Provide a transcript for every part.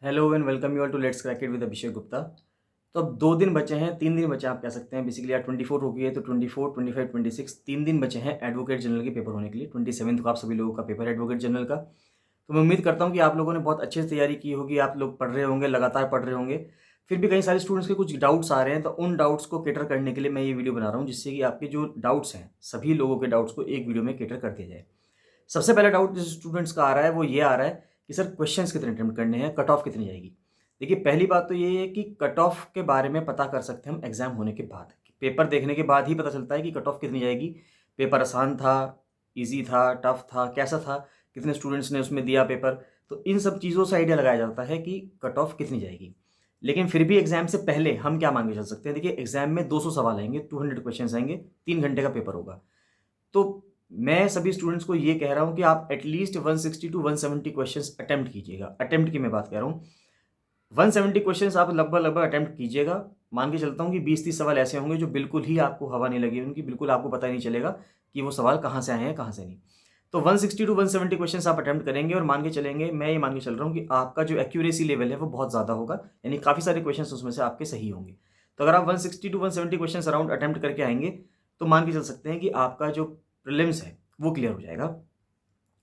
Hello and welcome you all to let's crack it with Abhishek Gupta. तो अब 2 दिन बचे हैं, 3 दिन बचे हैं आप कह सकते हैं। बेसिकली आज 24 हो गई है तो 24, 25, 26 3 दिन बचे हैं एडवोकेट जनरल के पेपर होने के लिए। 27 को आप सभी लोगों का पेपर है एडवोकेट जनरल का। तो मैं उम्मीद करता हूँ कि आप लोगों ने बहुत अच्छे से तैयारी की होगी, आप लोग पढ़ रहे होंगे, लगातार पढ़ रहे होंगे। फिर भी कई सारे स्टूडेंट्स के कुछ डाउट्स आ रहे हैं, तो उन डाउट्स को कैटर करने के लिए मैं ये वीडियो बना रहा हूँ, जिससे कि आपके जो डाउट्स हैं, सभी लोगों के डाउट्स को एक वीडियो में कैटर कर दिया जाए। सबसे पहला डाउट जिस स्टूडेंट्स का आ रहा है वो ये आ रहा है कि सर क्वेश्चंस कितने अटेम्प्ट करने हैं, कट ऑफ कितनी जाएगी। देखिए पहली बात तो ये है कि कट ऑफ के बारे में पता कर सकते हैं हम एग्जाम होने के बाद। पेपर देखने के बाद ही पता चलता है कि कट ऑफ कितनी जाएगी। पेपर आसान था, इजी था, टफ था, कैसा था, कितने स्टूडेंट्स ने उसमें दिया पेपर। तो इन सब चीज़ों से आइडिया लगाया जाता है कि कट ऑफ कितनी जाएगी। लेकिन फिर भी एग्जाम से पहले हम क्या मान के चल सकते हैं। देखिए एग्जाम में 200 सवाल आएंगे, 200 क्वेश्चन आएंगे, 3 घंटे का पेपर होगा। तो मैं सभी स्टूडेंट्स को ये कह रहा हूँ कि आप एटलीस्ट 160 टू 170 क्वेश्चंस अटेम्प्ट कीजिएगा। अटेम्प्ट की मैं बात कर रहा हूँ, 170 क्वेश्चंस आप लगभग अटेम्प्ट कीजिएगा। मान के चलता हूँ कि 20-30 सवाल ऐसे होंगे जो बिल्कुल ही आपको हवा नहीं लगी उनकी, बिल्कुल आपको पता ही नहीं चलेगा कि वो सवाल कहाँ से आए हैं कहाँ से नहीं। तो 160 टू 170 क्वेश्चंस आप अटेम्प्ट करेंगे और मान के चलेंगे, मैं ये मान के चल रहा हूँ कि आपका जो एक्यूरेसी लेवल है वो बहुत ज़्यादा होगा, यानी काफ़ी सारे क्वेश्चंस उसमें से आपके सही होंगे। तो अगर आप 160 टू 170 क्वेश्चंस अराउंड अटेम्प्ट करके आएंगे तो मान के चल सकते हैं कि आपका जो प्रीलिम्स है वो क्लियर हो जाएगा,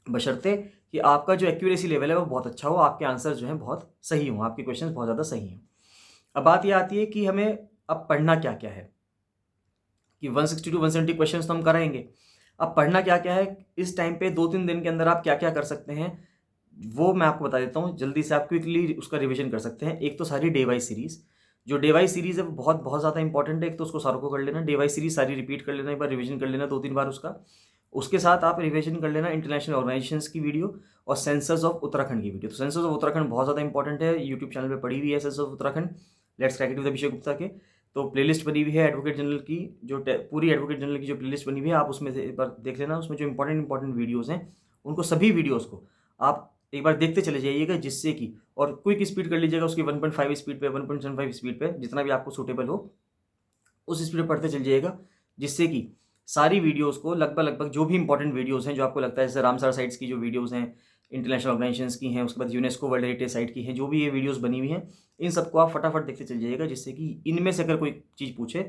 बशर्ते कि आपका जो एक्यूरेसी लेवल है वो बहुत अच्छा हो, आपके आंसर जो हैं बहुत सही हों, आपके क्वेश्चन बहुत ज़्यादा सही हों। अब बात ये आती है कि हमें अब पढ़ना क्या क्या है, कि 160 टू 170 क्वेश्चन तो हम कराएंगे। अब पढ़ना क्या क्या है, इस टाइम पे 2-3 दिन के अंदर आप क्या क्या कर सकते हैं वो मैं आपको बता देता हूँ। जल्दी से आप क्विकली उसका रिवीजन कर सकते हैं। एक तो सारी डे वाइज सीरीज़, जो डे वाइज सीरीज़ है वो बहुत बहुत ज़्यादा इंपॉर्टेंट है। एक तो उसको सारों को कर लेना, डे वाइज सीरीज़ सारी रिपीट कर लेना, एक बार रिवीजन कर लेना 2-3 बार उसका। उसके साथ आप रिवीजन कर लेना इंटरनेशनल ऑर्गेनाइजेशंस की वीडियो और सेंसस ऑफ उत्तराखंड की वीडियो। तो सेंसस ऑफ उत्तराखंड बहुत ज़्यादा इंपॉर्टेंट है, यूट्यूब चैनल पे पड़ी हुई है census of Uttarakhand, let's crack it with Abhishek Gupta के। तो प्लेलिस्ट बनी हुई है एडवोकेट जनरल की, जो पूरी एडवोकेट जनरल की जो प्लेलिस्ट बनी हुई है, आप उसमें से एक बार देख लेना। उसमें जो इंपॉर्टेंट वीडियोज़ हैं उनको, सभी वीडियोज़ को आप एक बार देखते चले जाइएगा, जिससे कि, और क्विक स्पीड कर लीजिएगा उसकी 1.5 स्पीड पे, 1.75 स्पीड पे, जितना भी आपको सूटेबल हो उस स्पीड पे पढ़ते चल जाइएगा, जिससे कि सारी वीडियोस को लगभग जो भी इंपॉर्टेंट वीडियोस हैं जो आपको लगता है, जैसे रामसर साइट्स की जो वीडियोस हैं, इंटरनेशनल ऑर्गेनाइजेशंस की हैं, उसके बाद यूनेस्को वर्ल्ड हेरिटेज साइट की हैं, जो भी ये वीडियोस बनी हुई हैं, इन सबको आप फटाफट देखते चल जाइएगा, जिससे कि इनमें से अगर कोई चीज़ पूछे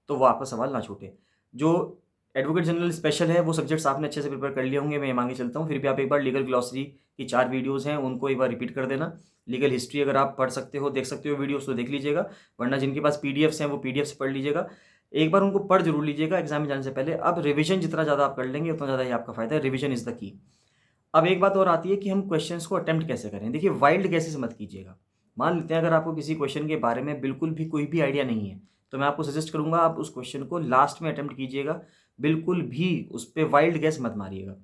तो वो आपका सवाल ना छूटे। जो एडवोकेट जनरल स्पेशल है वो सब्जेक्ट्स आपने अच्छे से प्रिपेयर कर लिए होंगे, मैं ये मांगे चलता हूँ। फिर भी आप एक बार लीगल ग्लॉसरी की 4 वीडियोज़ हैं उनको एक बार रिपीट कर देना। लीगल हिस्ट्री अगर आप पढ़ सकते हो, देख सकते हो वीडियोज़, तो देख लीजिएगा, वरना जिनके पास पीडीएफ्स हैं वो पीडीएफ्स पढ़ लीजिएगा। एक बार उनको पढ़ जरूर लीजिएगा एग्जाम में जाने से पहले। अब रिवीजन जितना ज़्यादा आप कर लेंगे उतना ज़्यादा ही आपका फायदा है, रिवीजन इज़ द की। अब एक बात और आती है कि हम क्वेश्चंस को अटेम्प्ट कैसे करें। देखिए वाइल्ड गैसेस मत कीजिएगा। मान लेते हैं अगर आपको किसी क्वेश्चन के बारे में बिल्कुल भी कोई भी आइडिया नहीं है, तो मैं आपको सजेस्ट करूंगा आप उस क्वेश्चन को लास्ट में अटेम्प्ट कीजिएगा, बिल्कुल भी उस पर वाइल्ड गैस मत मारिएगा।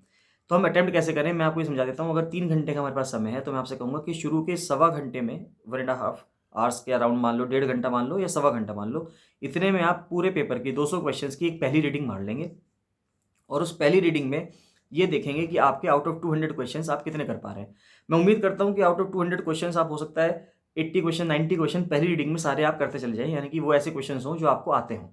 तो हम अटेम्प्ट कैसे करें मैं आपको ये समझा देता हूँ। अगर 3 घंटे का हमारे पास समय है तो मैं आपसे कहूँगा कि शुरू के 1.25 घंटे में, 1.5 आवर्स के अराउंड मान लो, 1.5 घंटा मान लो या 1.25 घंटा मान लो, इतने में आप पूरे पेपर की 200 क्वेश्चंस की एक पहली रीडिंग मार लेंगे। और उस पहली रीडिंग में ये देखेंगे कि आपके आउट ऑफ 200 क्वेश्चंस आप कितने कर पा रहे हैं। मैं उम्मीद करता हूँ कि आउट ऑफ 200 क्वेश्चंस आप, हो सकता है 80 क्वेश्चन, 90 क्वेश्चन पहली रीडिंग में सारे आप करते चले जाएं, यानी कि वो ऐसे क्वेश्चन हों जो आपको आते हों।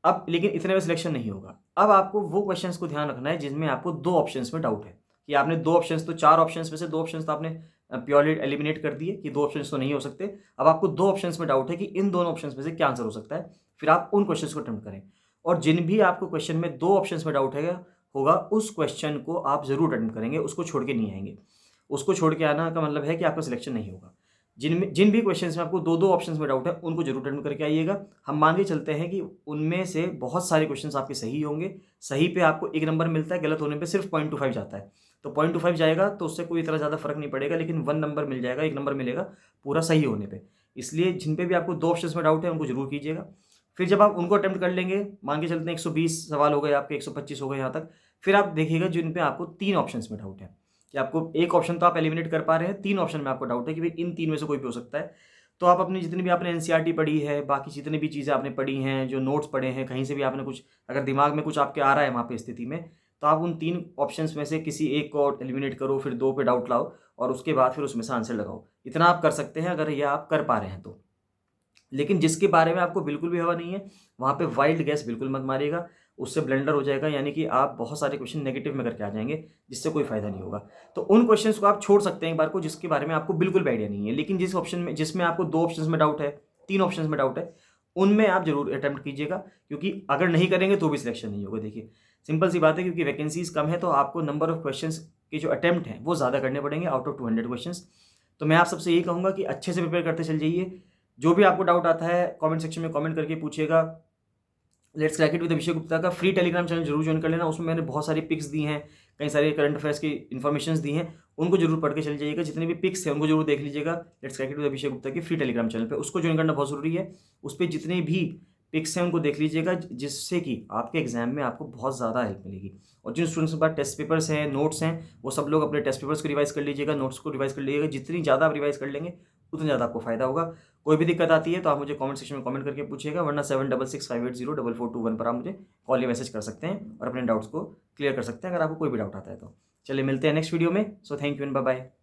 अब लेकिन इतने में सिलेक्शन नहीं होगा। अब आपको वो क्वेश्चंस को ध्यान रखना है जिनमें आपको 2 ऑप्शंस में डाउट है, कि आपने 2 ऑप्शंस, तो 4 ऑप्शंस में से 2 ऑप्शंस तो आपने प्योरली एलिमिनेट कर दिए कि 2 ऑप्शंस तो नहीं हो सकते। अब आपको 2 ऑप्शंस में डाउट है कि इन दोनों ऑप्शंस में से क्या आंसर हो सकता है, फिर आप उन क्वेश्चंस को अटेम्प्ट करें। और जिन भी आपको क्वेश्चन में 2 ऑप्शंस में डाउट है होगा, उस क्वेश्चन को आप जरूर अटेम्प्ट करेंगे, उसको छोड़ के नहीं आएंगे। उसको छोड़ के आना का मतलब है कि आपका सिलेक्शन नहीं होगा। जिन भी क्वेश्चंस में आपको 2-2 ऑप्शंस में डाउट है उनको जरूर अटेम्प्ट करके आइएगा। हम मान के चलते हैं कि उनमें से बहुत सारे क्वेश्चंस आपके सही होंगे, सही पे आपको 1 नंबर मिलता है, गलत होने पे सिर्फ 0.25 जाता है। तो 0.25 जाएगा तो उससे कोई इतना ज़्यादा फर्क नहीं पड़ेगा, लेकिन 1 नंबर मिल जाएगा, 1 नंबर मिलेगा पूरा सही होने पे। इसलिए जिन पे भी आपको 2 ऑप्शंस में डाउट है उनको जरूर कीजिएगा। फिर जब आप उनको अटेम्प्ट कर लेंगे, मान के चलते हैं 120 सवाल हो गए आपके, 125 हो गए यहाँ तक, फिर आप देखिएगा जिन पे आपको 3 ऑप्शंस में डाउट है, कि आपको एक ऑप्शन तो आप एलिमिनेट कर पा रहे हैं, 3 ऑप्शन में आपको डाउट है कि भाई इन 3 में से कोई भी हो सकता है। तो आप अपनी जितनी भी आपने एनसीईआरटी पढ़ी है, बाकी जितनी भी चीज़ें आपने पढ़ी हैं, जो नोट्स पढ़े हैं, कहीं से भी आपने कुछ, अगर दिमाग में कुछ आपके आ रहा है वहाँ पे स्थिति में, तो आप उन 3 ऑप्शंस में से किसी एक को एलिमिनेट करो, फिर 2 पे डाउट लाओ और उसके बाद फिर उसमें से आंसर लगाओ। इतना आप कर सकते हैं अगर ये आप कर पा रहे हैं तो। लेकिन जिसके बारे में आपको बिल्कुल भी हवा नहीं है, वहाँ पे वाइल्ड गैस बिल्कुल मत मारिएगा। उससे ब्लेंडर हो जाएगा, यानी कि आप बहुत सारे क्वेश्चन नेगेटिव में करके आ जाएंगे, जिससे कोई फायदा नहीं होगा। तो उन क्वेश्चंस को आप छोड़ सकते हैं एक बार को, जिसके बारे में आपको बिल्कुल भी आइडिया नहीं है। लेकिन जिसमें आपको 2 ऑप्शंस में डाउट है, 3 ऑप्शंस में डाउट है, उनमें आप जरूर अटेम्प्ट कीजिएगा, क्योंकि अगर नहीं करेंगे तो भी सिलेक्शन नहीं होगा। देखिए सिंपल सी बात है, क्योंकि वैकेंसीज कम है तो आपको नंबर ऑफ क्वेश्चंस के जो अटेम्प्ट हैं वो ज़्यादा करने पड़ेंगे आउट ऑफ 200 क्वेश्चंस। तो मैं आप सबसे यही कहूँगा कि अच्छे से प्रिपेयर करते चल जाइए। जो भी आपको डाउट आता है कमेंट सेक्शन में कमेंट करके पूछिएगा। Let's crack it with Abhishek Gupta का फ्री टेलीग्राम चैनल जरूर ज्वाइन कर लेना। उसमें मैंने बहुत सारी पिक्स दी हैं, कई सारे करंट अफेयर्स की इन्फॉर्मेशन दी हैं, उनको जरूर पढ़ के चल जाइएगा। जितने भी पिक्स हैं उनको जरूर देख लीजिएगा let's crack it with Abhishek Gupta की फ्री टेलीग्राम चैनल पे। उसको ज्वाइन करना बहुत जरूरी है। उस पर जितने भी पिक्स हैं उनको देख लीजिएगा, जिससे कि आपके एग्जाम में आपको बहुत ज़्यादा हेल्प मिलेगी। और जिन स्टूडेंट्स के पास टेस्ट पेपर्स हैं, नोट्स हैं, वो सब लोग अपने टेस्ट पेपर्स को रिवाइज कर लीजिएगा, नोट्स को रिवाइज कर लीजिएगा। जितनी ज़्यादा आप रिवाइज कर लेंगे उतना ज़्यादा आपको फायदा होगा। कोई भी दिक्कत आती है तो आप मुझे कमेंट सेक्शन में कमेंट करके पूछिएगा, वरना 7665804421 पर आप मुझे कॉल या मैसेज कर सकते हैं और अपने डाउट्स को क्लियर कर सकते हैं अगर आपको कोई भी डाउट आता है तो। चलिए मिलते हैं नेक्स्ट वीडियो में। So thank you and bye bye.